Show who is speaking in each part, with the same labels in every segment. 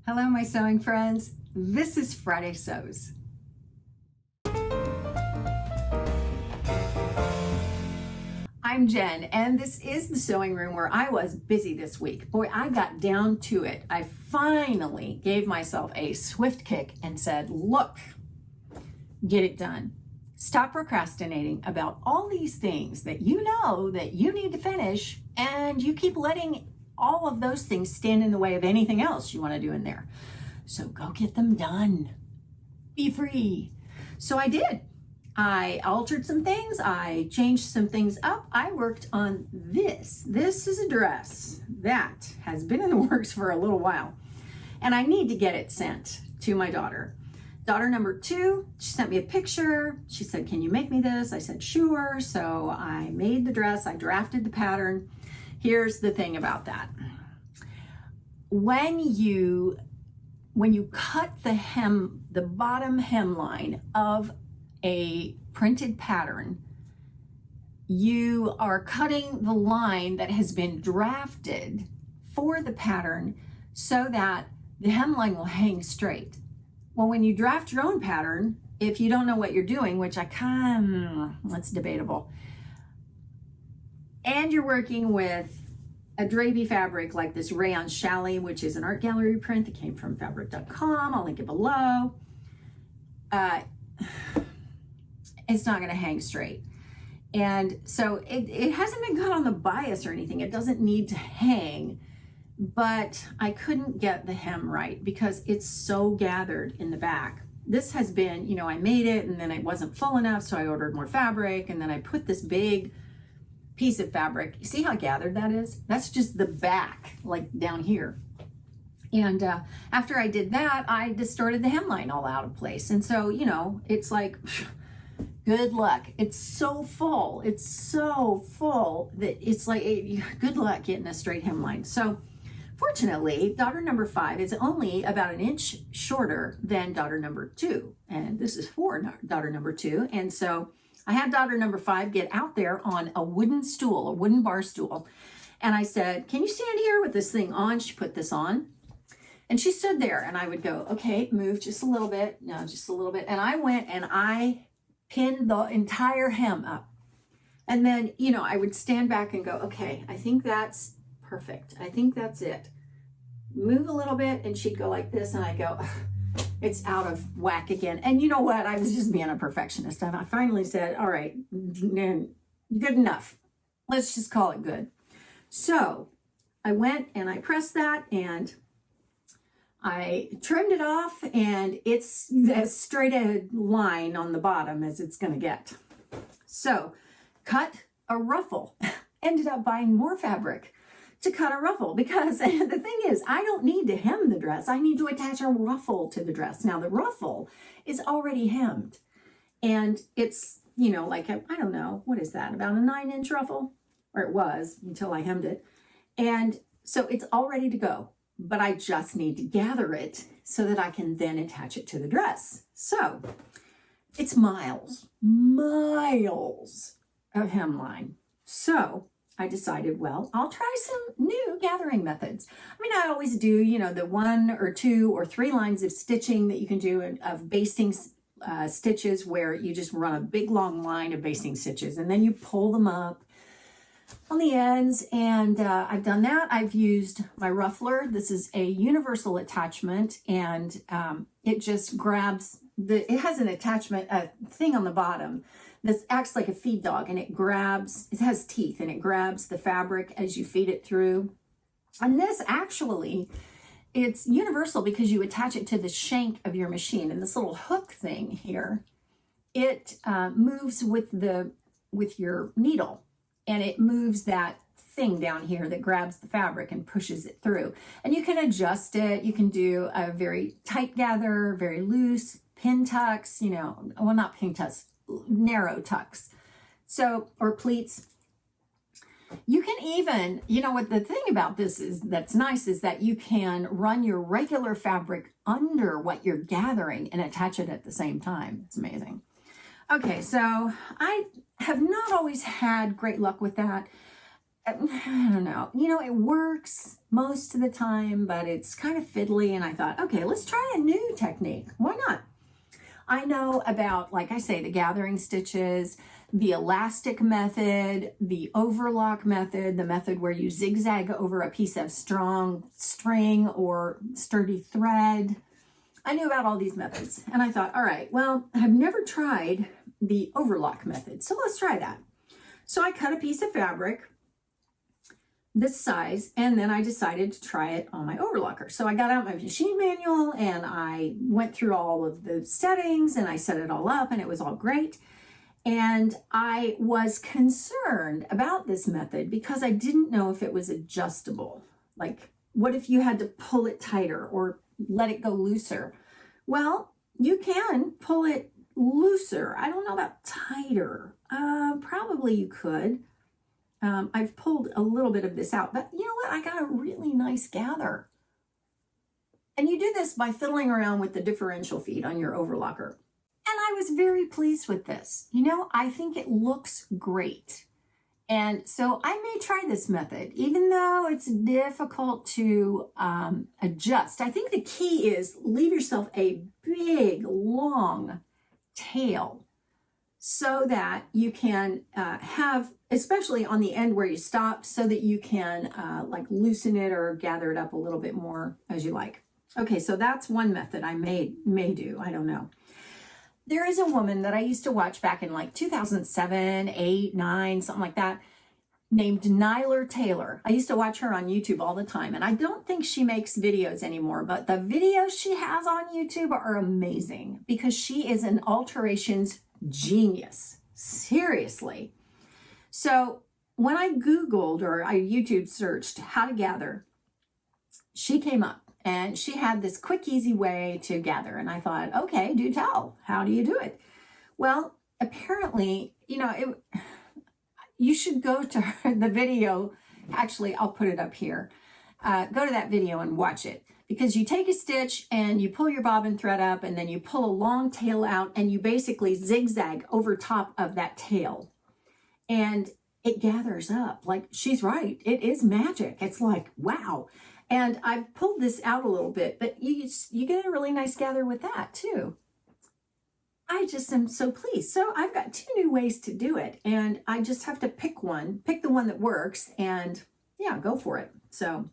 Speaker 1: Hello, my sewing friends. This is Friday Sews. I'm Jen, and this is the sewing room where I was busy this week. Boy, I got down to it. I finally gave myself a swift kick and said, look, get it done. Stop procrastinating about all these things that you know that you need to finish, and you keep letting all of those things stand in the way of anything else you want to do in there. So go get them done. Be free. So I did. I altered some things. I changed some things up. I worked on this. This is a dress that has been in the works for a little while, and I need to get it sent to my daughter. Daughter number 2, she sent me a picture. She said, can you make me this? I said, sure. So I made the dress. I drafted the pattern. Here's the thing about that. When you cut the bottom hemline of a printed pattern, you are cutting the line that has been drafted for the pattern so that the hemline will hang straight. Well, when you draft your own pattern, if you don't know what you're doing, which that's debatable, and you're working with a drapey fabric like this rayon challis, which is an art gallery print that came from fabric.com. I'll link it below. It's not going to hang straight. And so it hasn't been cut on the bias or anything. It doesn't need to hang, but I couldn't get the hem right because it's so gathered in the back. This has been, I made it and then it wasn't full enough, so I ordered more fabric, and then I put this big piece of fabric. You see how gathered that is? That's just the back, like down here. And after I did that, I distorted the hemline all out of place. And so, it's like, good luck. It's so full. It's so full that it's like, good luck getting a straight hemline. So fortunately, daughter number 5 is only about an inch shorter than daughter number 2. And this is for daughter number 2. And so I had daughter number 5 get out there on a wooden stool, a wooden bar stool. And I said, can you stand here with this thing on? She put this on. And she stood there, and I would go, okay, move just a little bit. No, just a little bit. And I went and I pinned the entire hem up. And then, I would stand back and go, okay, I think that's perfect. I think that's it. Move a little bit, and she'd go like this, and I go, it's out of whack again. And you know what? I was just being a perfectionist. And I finally said, all right, good enough. Let's just call it good. So I went and I pressed that and I trimmed it off, and it's as straight a line on the bottom as it's going to get. So cut a ruffle. Ended up buying more fabric to cut a ruffle, because the thing is, I don't need to hem the dress. I need to attach a ruffle to the dress. Now the ruffle is already hemmed, and it's, like, I don't know, what is that? About a 9-inch ruffle, or it was until I hemmed it. And so it's all ready to go, but I just need to gather it so that I can then attach it to the dress. So it's miles of hemline. So I decided, well, I'll try some new gathering methods. I mean, I always do, the 1 or 2 or 3 lines of stitching that you can do of basting stitches, where you just run a big long line of basting stitches and then you pull them up on the ends. And I've done that. I've used my ruffler. This is a universal attachment, and it just grabs it has an attachment, a thing on the bottom that acts like a feed dog, and it has teeth, and it grabs the fabric as you feed it through. And this actually, it's universal because you attach it to the shank of your machine, and this little hook thing here, it moves with your needle, and it moves that thing down here that grabs the fabric and pushes it through. And you can adjust it. You can do a very tight gather, very loose, pin tucks, well, not pin tucks, narrow tucks. So, or pleats. You can even, what the thing about this is that's nice is that you can run your regular fabric under what you're gathering and attach it at the same time. It's amazing. Okay, so I have not always had great luck with that. I don't know. You know, it works most of the time, but it's kind of fiddly. And I thought, okay, let's try a new technique. Why not? I know about, like I say, the gathering stitches, the elastic method, the overlock method, the method where you zigzag over a piece of strong string or sturdy thread. I knew about all these methods. And I thought, all right, well, I've never tried the overlock method, so let's try that. So I cut a piece of fabric this size, and then I decided to try it on my overlocker. So I got out my machine manual and I went through all of the settings and I set it all up and it was all great. And I was concerned about this method because I didn't know if it was adjustable. Like, what if you had to pull it tighter or let it go looser? Well, you can pull it looser. I don't know about tighter. Probably you could. I've pulled a little bit of this out, but you know what? I got a really nice gather. And you do this by fiddling around with the differential feet on your overlocker. And I was very pleased with this. You know, I think it looks great. And so I may try this method, even though it's difficult to adjust. I think the key is leave yourself a big, long tail so that you can have, especially on the end where you stop, so that you can like loosen it or gather it up a little bit more as you like. Okay, so that's one method I may do, I don't know. There is a woman that I used to watch back in like 2007, 8, 9, something like that, named Niler Taylor. I used to watch her on YouTube all the time, and I don't think she makes videos anymore, but the videos she has on YouTube are amazing because she is an alterations genius. Seriously. So when I Googled or I YouTube searched how to gather, she came up and she had this quick, easy way to gather. And I thought, okay, do tell. How do you do it? Well, apparently, you know, you should go to the video. Actually, I'll put it up here. Go to that video and watch it. Because you take a stitch and you pull your bobbin thread up and then you pull a long tail out and you basically zigzag over top of that tail. And it gathers up. Like, she's right. It is magic. It's like, wow. And I've pulled this out a little bit, but you get a really nice gather with that too. I just am so pleased. So I've got 2 new ways to do it. And I just have to pick the one that works, and yeah, go for it. So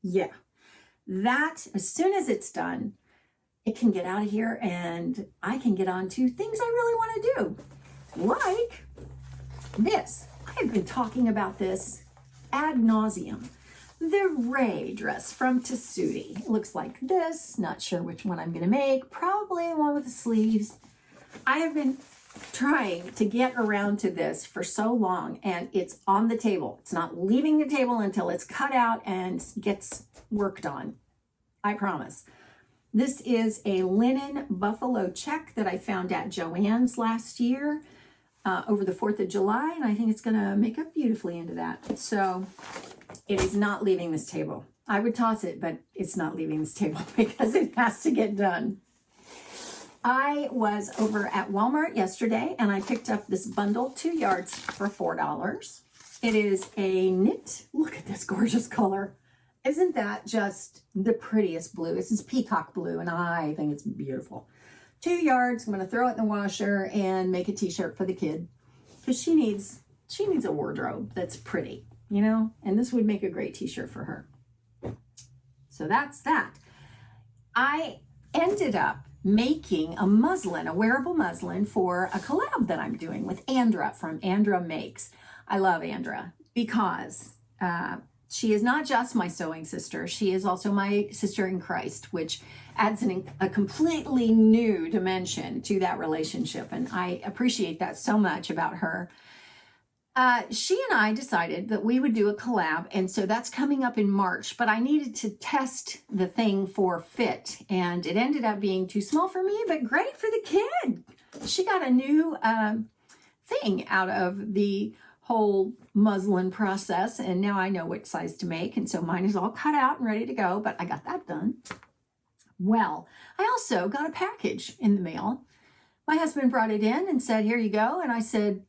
Speaker 1: yeah. That, as soon as it's done, it can get out of here and I can get on to things I really want to do. Like this. I've been talking about this ad nauseum. The Ray dress from Tessuti. It looks like this. Not sure which one I'm going to make. Probably the one with the sleeves. I have been trying to get around to this for so long, and it's on the table. It's not leaving the table until it's cut out and gets worked on. I promise. This is a linen buffalo check that I found at Joann's last year over the 4th of July, and I think it's going to make up beautifully into that. So it is not leaving this table. I would toss it, but it's not leaving this table because it has to get done. I was over at Walmart yesterday and I picked up this bundle, 2 yards for $4. It is a knit. Look at this gorgeous color. Isn't that just the prettiest blue? This is peacock blue and I think it's beautiful. 2 yards. I'm going to throw it in the washer and make a t-shirt for the kid because she needs a wardrobe that's pretty, you know, and this would make a great t-shirt for her. So that's that. I ended up making a muslin, a wearable muslin for a collab that I'm doing with Andra from Andra Makes. I love Andra because she is not just my sewing sister. She is also my sister in Christ, which adds a completely new dimension to that relationship. And I appreciate that so much about her. She and I decided that we would do a collab, and so that's coming up in March, but I needed to test the thing for fit, and it ended up being too small for me, but great for the kid. She got a new thing out of the whole muslin process, and now I know what size to make, and so mine is all cut out and ready to go, but I got that done. Well, I also got a package in the mail. My husband brought it in and said, here you go, and I said,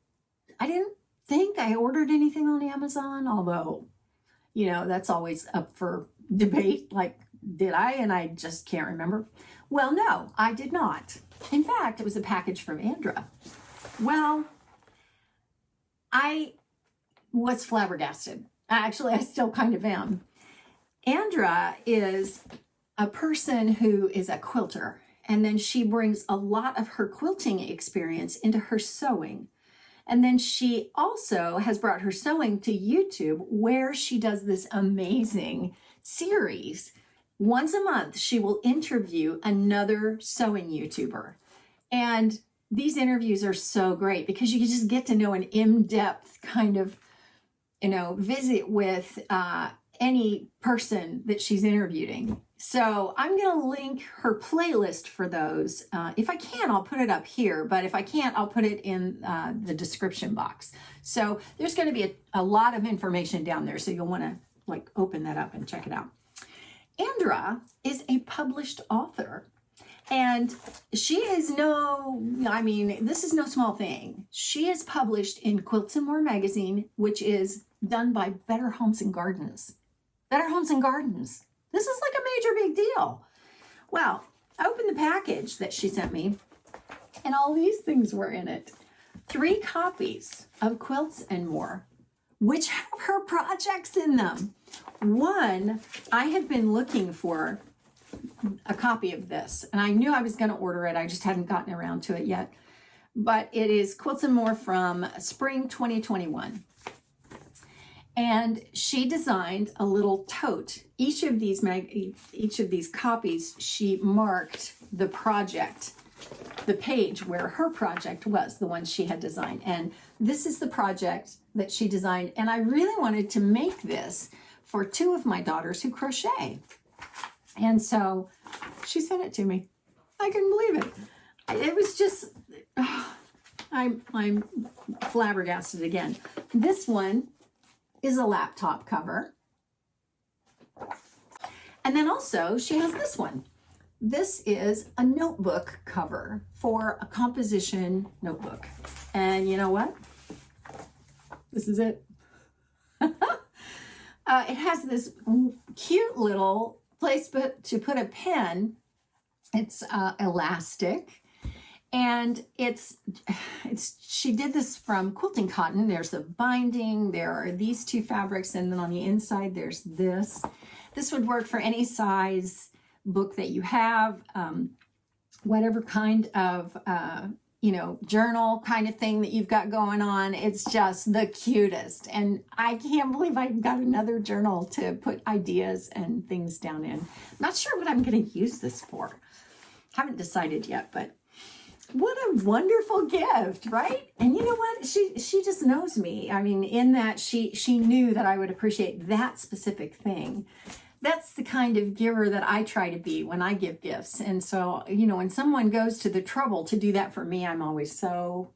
Speaker 1: I didn't think I ordered anything on Amazon, although, you know, that's always up for debate. Like, did I? And I just can't remember. Well, no, I did not. In fact, it was a package from Andra. Well, I was flabbergasted. Actually, I still kind of am. Andra is a person who is a quilter, and then she brings a lot of her quilting experience into her sewing. And then she also has brought her sewing to YouTube, where she does this amazing series. Once a month, she will interview another sewing YouTuber. And these interviews are so great because you can just get to know an in-depth kind of, you know, visit with any person that she's interviewing. So I'm going to link her playlist for those. If I can, I'll put it up here, but if I can't, I'll put it in the description box. So there's going to be a lot of information down there, so you'll want to like open that up and check it out. Andra is a published author, and she is this is no small thing. She is published in Quilts and More magazine, which is done by Better Homes and Gardens. Better Homes and Gardens. This is like a major big deal. Well, I opened the package that she sent me, and all these things were in it. 3 copies of Quilts and More, which have her projects in them. One, I had been looking for a copy of this, and I knew I was going to order it. I just hadn't gotten around to it yet. But it is Quilts and More from spring 2021. And she designed a little tote. Each of these copies, she marked the project, the page where her project was, the one she had designed. And this is the project that she designed. And I really wanted to make this for 2 of my daughters who crochet. And so she sent it to me. I couldn't believe it. It was just, I'm flabbergasted again. This one is a laptop cover. And then also she has this one. This is a notebook cover for a composition notebook. And you know what? This is it. It has this cute little place to put a pen. It's elastic. And she did this from quilting cotton. There's the binding, there are these 2 fabrics, and then on the inside there's this. This would work for any size book that you have, whatever kind of, journal kind of thing that you've got going on. It's just the cutest. And I can't believe I've got another journal to put ideas and things down in. Not sure what I'm going to use this for. Haven't decided yet, but what a wonderful gift, right? And you know what? She just knows me. I mean, in that she knew that I would appreciate that specific thing. That's the kind of giver that I try to be when I give gifts. And so, you know, when someone goes to the trouble to do that for me, I'm always so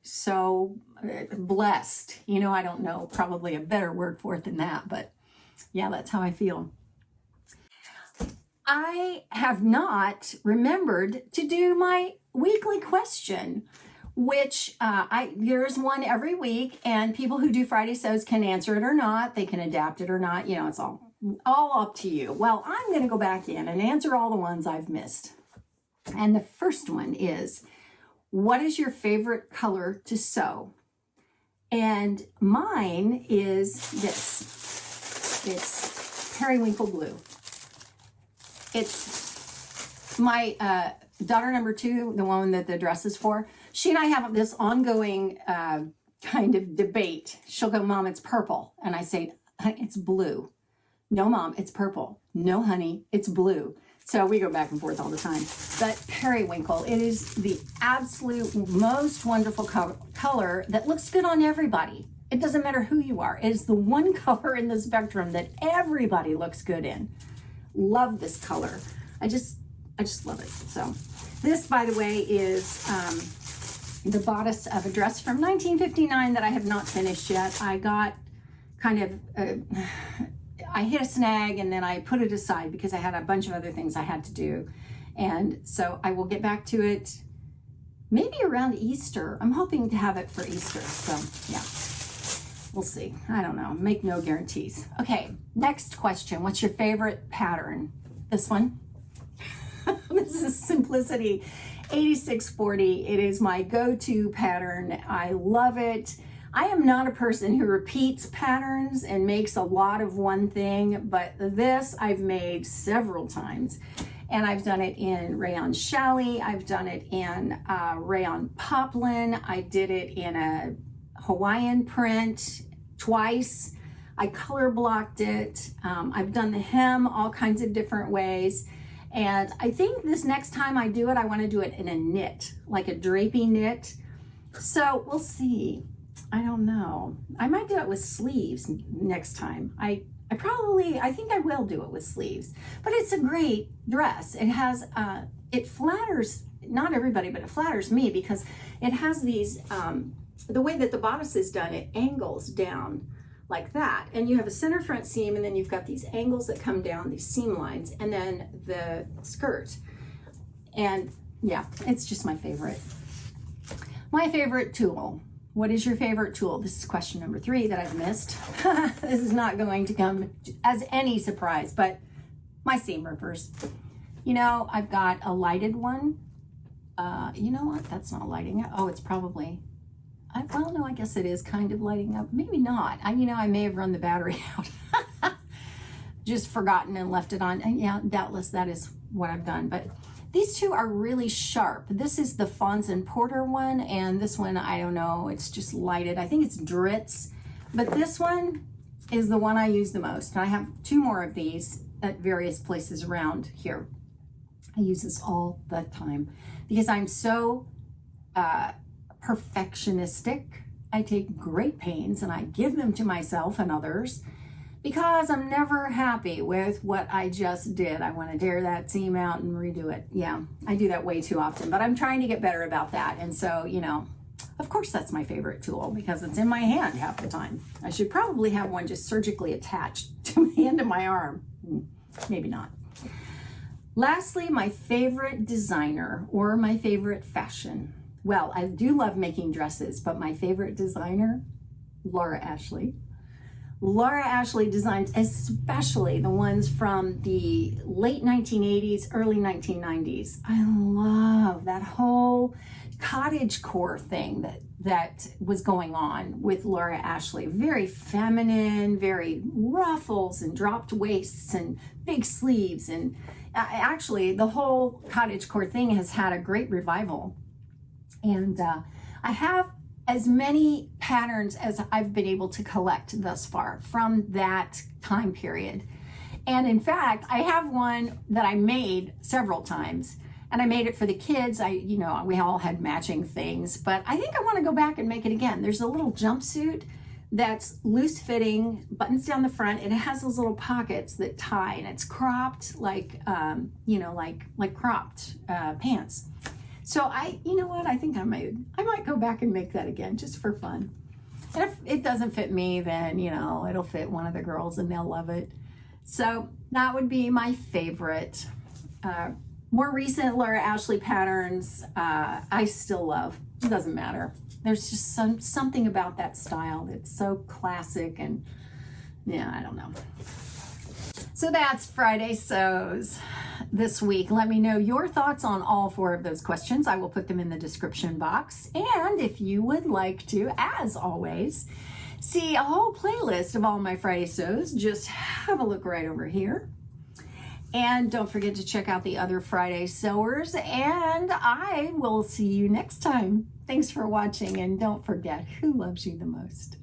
Speaker 1: blessed. You know, I don't know probably a better word for it than that, but yeah, that's how I feel. I have not remembered to do my weekly question, which there's one every week, and people who do Friday Sews can answer it or not. They can adapt it or not. You know, it's all up to you. Well, I'm going to go back in and answer all the ones I've missed. And the first one is, what is your favorite color to sew? And mine is this. It's periwinkle blue. It's my daughter number 2, the one that the dress is for. She and I have this ongoing kind of debate. She'll go, Mom, it's purple. And I say, it's blue. No, Mom, it's purple. No, honey, it's blue. So we go back and forth all the time. But periwinkle, it is the absolute most wonderful color that looks good on everybody. It doesn't matter who you are. It is the one color in the spectrum that everybody looks good in. Love this color. I just love it. So this, by the way, is the bodice of a dress from 1959 that I have not finished yet. I got kind of, I hit a snag and then I put it aside because I had a bunch of other things I had to do. And so I will get back to it maybe around Easter. I'm hoping to have it for Easter. So yeah. We'll see. I don't know. Make no guarantees. Okay, next question. What's your favorite pattern? This one. This is Simplicity 8640. It is my go-to pattern. I love it. I am not a person who repeats patterns and makes a lot of one thing, but this I've made several times. And I've done it in rayon challis. I've done it in rayon poplin. I did it in a Hawaiian print twice. I color blocked it. I've done the hem all kinds of different ways. And I think this next time I do it, I want to do it in a knit, like a drapey knit. So we'll see. I don't know. I might do it with sleeves next time. I think I will do it with sleeves, but it's a great dress. It has, it flatters, not everybody, but it flatters me because it has these, the way that the bodice is done, it angles down like that. And you have a center front seam, and then you've got these angles that come down, these seam lines, and then the skirt. And yeah, it's just my favorite. My favorite tool. What is your favorite tool? This is question number 3 that I've missed. This is not going to come as any surprise, but my seam rippers. You know, I've got a lighted one. You know what? That's not lighting up. Oh, it's probably, well, no, I guess it is kind of lighting up. Maybe not. I may have run the battery out. Just forgotten and left it on. And yeah, doubtless that is what I've done. But these two are really sharp. This is the Fons and Porter one, and this one, I don't know, it's just lighted. I think it's Dritz, but this one is the one I use the most. And I have 2 more of these at various places around here. I use this all the time because I'm so perfectionistic. I take great pains and I give them to myself and others because I'm never happy with what I just did. I want to tear that seam out and redo it. Yeah, I do that way too often, but I'm trying to get better about that. And so, you know, of course that's my favorite tool because it's in my hand half the time. I should probably have one just surgically attached to the end of my arm. Maybe not. Lastly, my favorite designer or my favorite fashion. Well, I do love making dresses, but my favorite designer, Laura Ashley. Laura Ashley designs, especially the ones from the late 1980s, early 1990s. I love that whole cottagecore thing that was going on with Laura Ashley. Very feminine, very ruffles and dropped waists and big sleeves. And actually, the whole cottagecore thing has had a great revival. And I have as many patterns as I've been able to collect thus far from that time period. And in fact, I have one that I made several times, and I made it for the kids. We all had matching things, but I think I want to go back and make it again. There's a little jumpsuit that's loose fitting, buttons down the front. It has those little pockets that tie, and it's cropped like cropped pants. So you know what? I think I might go back and make that again just for fun. And if it doesn't fit me, then, you know, it'll fit one of the girls and they'll love it. So that would be my favorite. More recent Laura Ashley patterns, I still love. It doesn't matter. There's just something about that style that's so classic, and yeah, I don't know. So that's Friday Sews this week. Let me know your thoughts on all 4 of those questions. I will put them in the description box. And if you would like to, as always, see a whole playlist of all my Friday Sews, just have a look right over here. And don't forget to check out the other Friday Sewers, and I will see you next time. Thanks for watching, and don't forget, who loves you the most?